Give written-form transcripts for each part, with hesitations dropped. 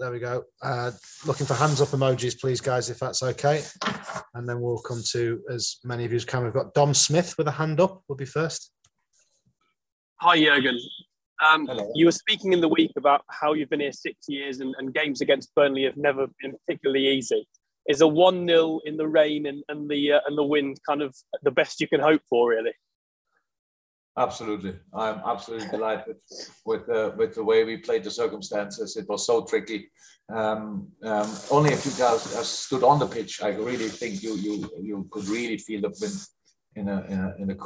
There we go. Looking for hands up emojis, please, guys, if that's okay. And then we'll come to as many of you as can. We've got Dom Smith with a hand up. Will be first. Hi, Jurgen. You were speaking in the week about how you've been here 6 years and games against Burnley have never been particularly easy. Is a 1-0 in the rain and the wind kind of the best you can hope for, really? Absolutely. I'm absolutely delighted with the way we played the circumstances. It was so tricky. Only a few guys stood on the pitch. I really think you could really feel the wind in a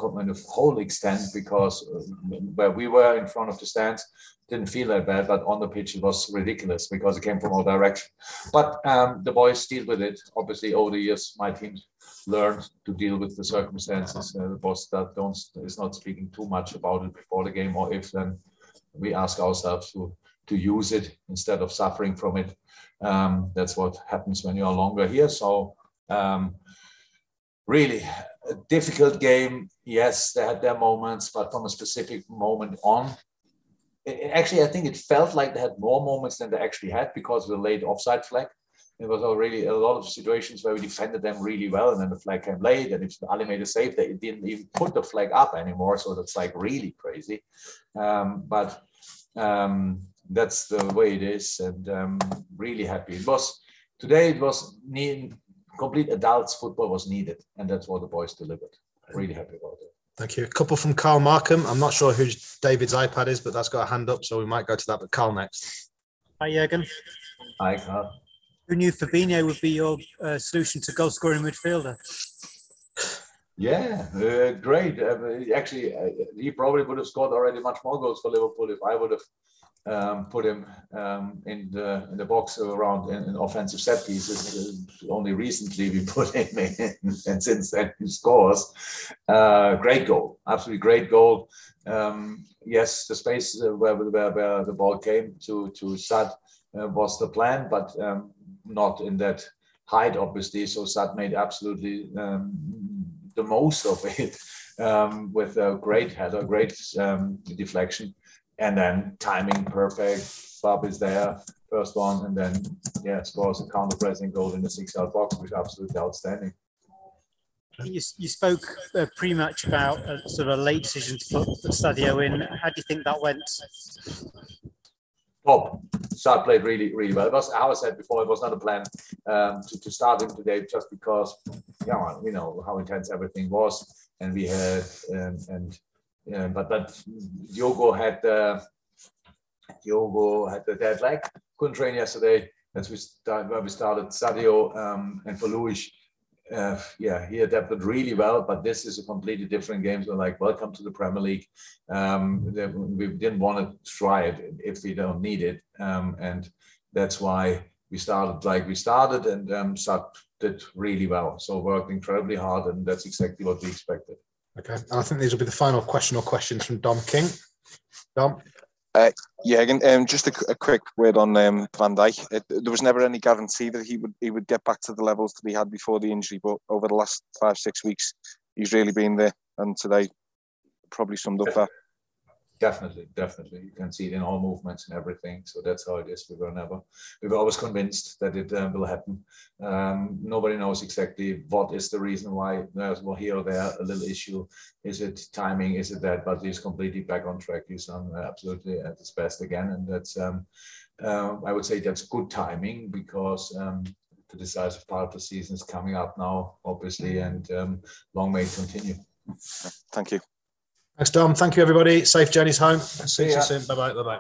whole extent, because where we were in front of the stands didn't feel that bad, but on the pitch it was ridiculous because it came from all directions. But the boys deal with it. Obviously, over the years, my team learned to deal with the circumstances. The boss that is not speaking too much about it before the game, or if then we ask ourselves to use it instead of suffering from it. That's what happens when you are longer here. So really a difficult game. Yes, they had their moments, but from a specific moment on, actually, I think it felt like they had more moments than they actually had because of the late offside flag. There was already a lot of situations where we defended them really well, and then the flag came late, and if Ali made a save, they didn't even put the flag up anymore, so that's like really crazy. But that's the way it is, and really happy. Today it was complete adults football was needed, and that's what the boys delivered. Really happy about it. Thank you. A couple from Carl Markham. I'm not sure who David's iPad is, but that's got a hand up, so we might go to that. But Carl next. Hi, Jurgen. Hi, Carl. Who knew Fabinho would be your solution to goal-scoring midfielder? Yeah, great. Actually, he probably would have scored already much more goals for Liverpool if I would have put him in the box around in offensive set pieces. Only recently we put him in, and since then he scores. Great goal, absolutely great goal. Yes, the space where the ball came to Sad was the plan, but not in that height, obviously. So Sad made absolutely the most of it with a great header, great deflection. And then timing perfect. Fab is there, first one, and then scores a counter-pressing goal in the 6-yard box, which is absolutely outstanding. You spoke pretty much about sort of a late decision to put Sadio in. How do you think that went? Top. Sad played really, really well. It was, how I said before, it was not a plan to start him today, just because we know how intense everything was, and we had but Diogo had the dead leg. Couldn't train yesterday. That's where we started. Sadio and for Luis, he adapted really well. But this is a completely different game. So welcome to the Premier League. We didn't want to try it if we don't need it, and that's why we started like we started. And Sad did really well. So worked incredibly hard, and that's exactly what we expected. Okay, and I think these will be the final question or questions from Dom King. Dom? Again, just a quick word on Van Dijk. There was never any guarantee that he would get back to the levels that he had before the injury, but over the last 5-6 weeks, he's really been there, and today probably summed up that. Definitely. You can see it in all movements and everything. So that's how it is. We were always convinced that it will happen. Nobody knows exactly what is the reason why there's here or there a little issue. Is it timing? Is it that? But he's completely back on track. He's absolutely at his best again. And that's, I would say that's good timing, because the decisive part of the season is coming up now, obviously, and long may it continue. Thank you. Thanks, Dom. Thank you, everybody. Safe journeys home. See you soon. Bye-bye. Bye-bye.